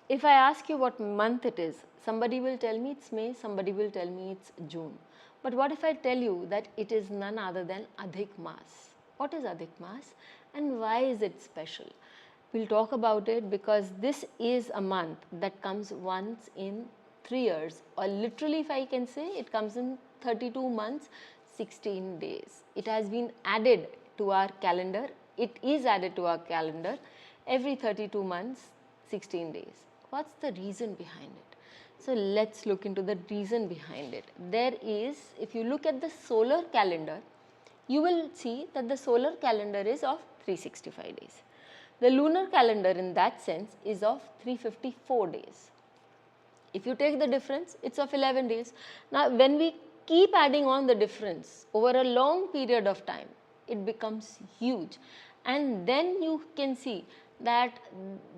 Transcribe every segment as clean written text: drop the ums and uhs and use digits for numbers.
if I ask you what month it is, somebody will tell me it's May, somebody will tell me it's June. But what if I tell you that it is none other than Adhik Maas? What is Adhik Maas and why is it special? We'll talk about it because this is a month that comes once in 3 years, or literally if I can say, it comes in 32 months, 16 days. It has been added to our calendar. It is added to our calendar every 32 months, 16 days. What's the reason behind it? So let's look into the reason behind it. There is, if you look at the solar calendar, you will see that the solar calendar is of 365 days. The lunar calendar in that sense is of 354 days. If you take the difference, it's of 11 days. Now, when we keep adding on the difference over a long period of time, it becomes huge. And then you can see that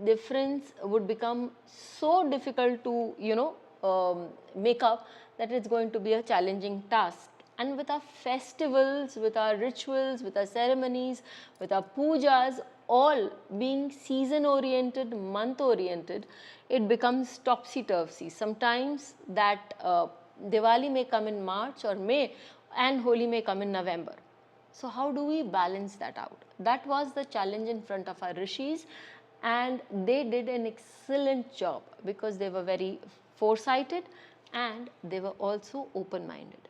difference would become so difficult to, make up, that it's going to be a challenging task. And with our festivals, with our rituals, with our ceremonies, with our pujas, all being season oriented, month oriented, it becomes topsy-turvy. Sometimes that Diwali may come in March or May and Holi may come in November. So how do we balance that out? That was the challenge in front of our rishis, and they did an excellent job because they were very foresighted and they were also open-minded.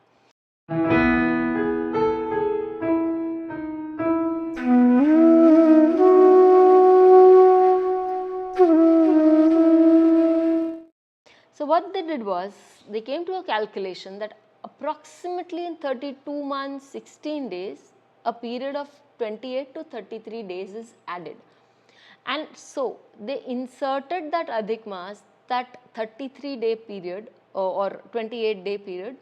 So what they did was, they came to a calculation that approximately in 32 months, 16 days, a period of 28 to 33 days is added. And so they inserted that Adhik Maas, that 33-day period or 28-day period,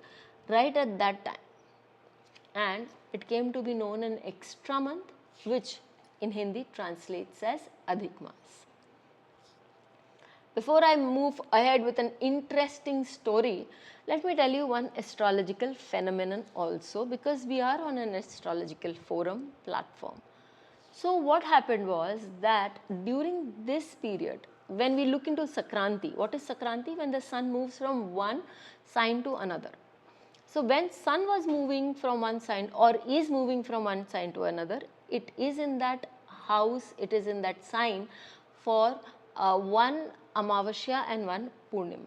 right at that time. And it came to be known an extra month, which in Hindi translates as Adhik Maas. Before I move ahead with an interesting story, let me tell you one astrological phenomenon also, because we are on an astrological forum platform. So what happened was that during this period, when we look into Sankranti, what is Sankranti? When the sun moves from one sign to another. So when sun was moving from one sign or is moving from one sign to another, it is in that house, it is in that sign for one Amavasya and one Purnima.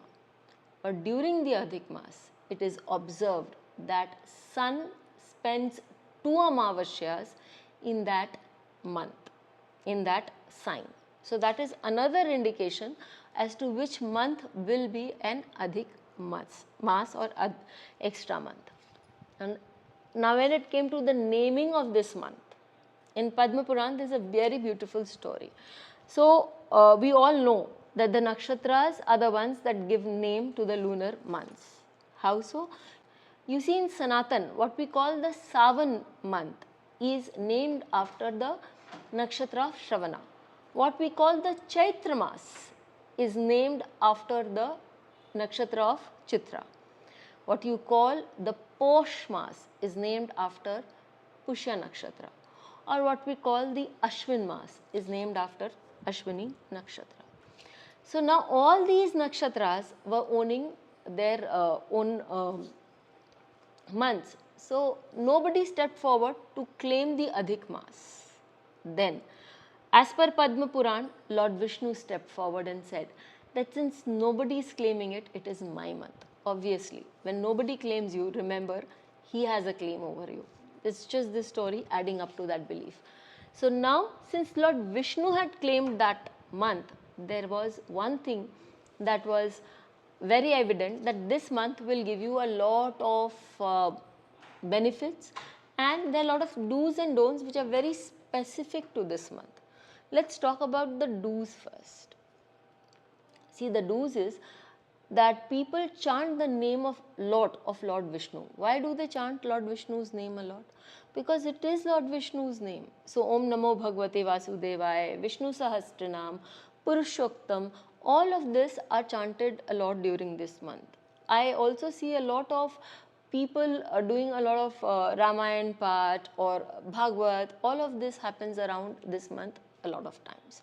But during the Adhik Maas, it is observed that sun spends 2 Amavasyas in that month, in that sign. So that is another indication as to which month will be an Adhik Maas or extra month. And now when it came to the naming of this month, in Padma Puran there is a very beautiful story. So we all know that the nakshatras are the ones that give name to the lunar months. How so? You see, in Sanatan, what we call the Savan month is named after the nakshatra of Shravana. What we call the Chaitra Maas is named after the nakshatra of Chitra. What you call the Posh Maas is named after Pushya nakshatra. Or what we call the Ashwin Maas is named after Ashwini nakshatra. So now all these nakshatras were owning their own months. So nobody stepped forward to claim the Adhik Maas. Then, as per Padma Puran, Lord Vishnu stepped forward and said that since nobody is claiming it, it is my month. Obviously, when nobody claims you, remember, he has a claim over you. It's just this story adding up to that belief. So now, since Lord Vishnu had claimed that month, there was one thing that was very evident, that this month will give you a lot of benefits, and there are a lot of do's and don'ts which are very specific to this month. Let's talk about the do's first. See, the do's is that people chant the name of Lord Vishnu. Why do they chant Lord Vishnu's name a lot? Because it is Lord Vishnu's name. So, Om Namo Bhagavate Vasudevaya, Vishnu Sahasranam, Purushottam, all of this are chanted a lot during this month. I also see a lot of people are doing a lot of Ramayan part or Bhagavad. All of this happens around this month a lot of times.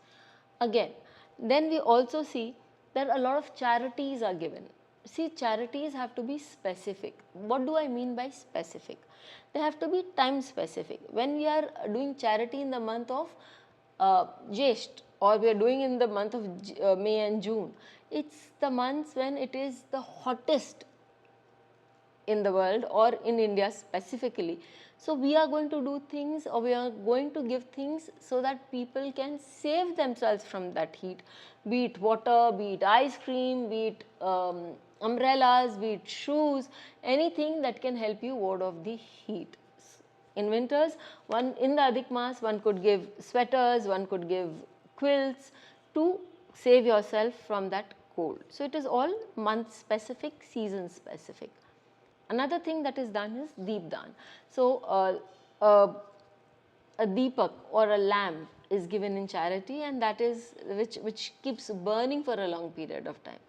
Again, then we also see There are a lot of charities are given. See, charities have to be specific. What do I mean by specific? They have to be time specific. When we are doing charity in the month of Jesht, or we are doing in the month of May and June, it's the months when it is the hottest in the world, or in India specifically. So we are going to do things, or we are going to give things so that people can save themselves from that heat, be it water, be it ice cream, be it umbrellas, be it shoes, anything that can help you ward off the heat. In winters, one in the Adhik Maas, one could give sweaters, one could give quilts to save yourself from that cold. So it is all month specific, season specific. Another thing that is done is Deepdan. So a deepak or a lamp is given in charity, and that is which keeps burning for a long period of time.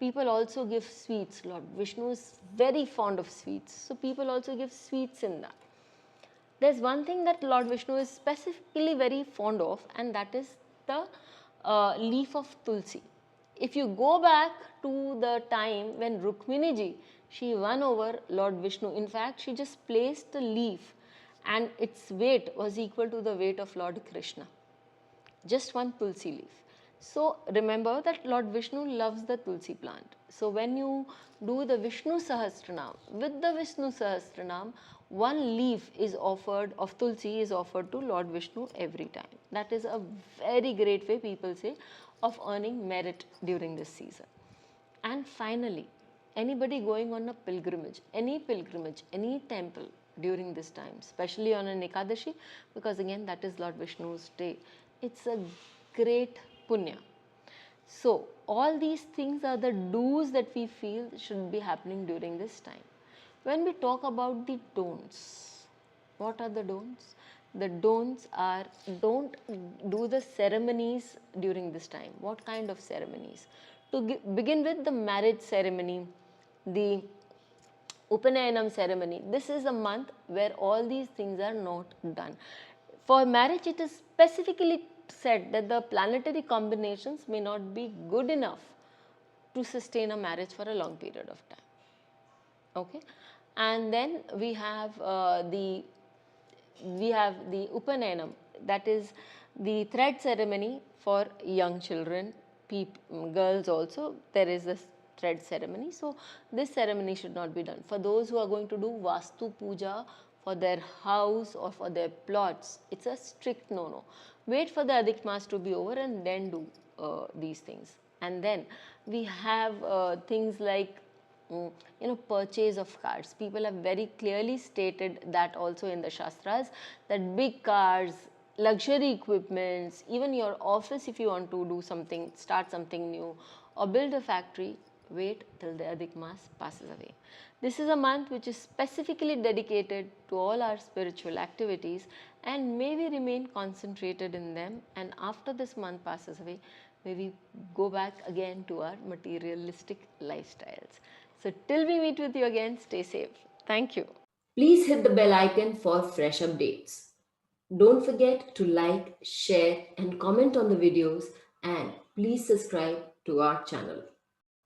People also give sweets. Lord Vishnu is very fond of sweets, so people also give sweets in that. There's one thing that Lord Vishnu is specifically very fond of, and that is the leaf of tulsi. If you go back to the time when Rukmini ji, she won over Lord Vishnu. In fact, she just placed the leaf and its weight was equal to the weight of Lord Krishna. Just one tulsi leaf. So remember that Lord Vishnu loves the tulsi plant. So when you do the Vishnu Sahasranam, with the Vishnu Sahasranam, one leaf is offered of tulsi is offered to Lord Vishnu every time. That is a very great way, people say, of earning merit during this season. And finally, anybody going on a pilgrimage, any temple during this time, especially on an Ekadashi, because again that is Lord Vishnu's day, it's a great punya. So all these things are the do's that we feel should be happening during this time. When we talk about the don'ts, what are the don'ts? The don'ts are, don't do the ceremonies during this time. What kind of ceremonies? To begin with, the marriage ceremony, the Upanayanam ceremony. This is a month where all these things are not done. For marriage, it is specifically said that the planetary combinations may not be good enough to sustain a marriage for a long period of time. Okay, and then we have the Upanayanam, that is the thread ceremony for young children, girls also. There is this thread ceremony. So this ceremony should not be done. For those who are going to do Vastu Puja for their house or for their plots, it's a strict no-no. Wait for the Adhik Maas to be over and then do these things. And then we have things like purchase of cars. People have very clearly stated that also in the Shastras, that big cars, luxury equipments, even your office, if you want to do something, start something new or build a factory, wait till the Adhik Maas passes away. This is a month which is specifically dedicated to all our spiritual activities, and may we remain concentrated in them, and after this month passes away, may we go back again to our materialistic lifestyles. So till we meet with you again, stay safe. Thank you. Please hit the bell icon for fresh updates. Don't forget to like, share and comment on the videos, and please subscribe to our channel.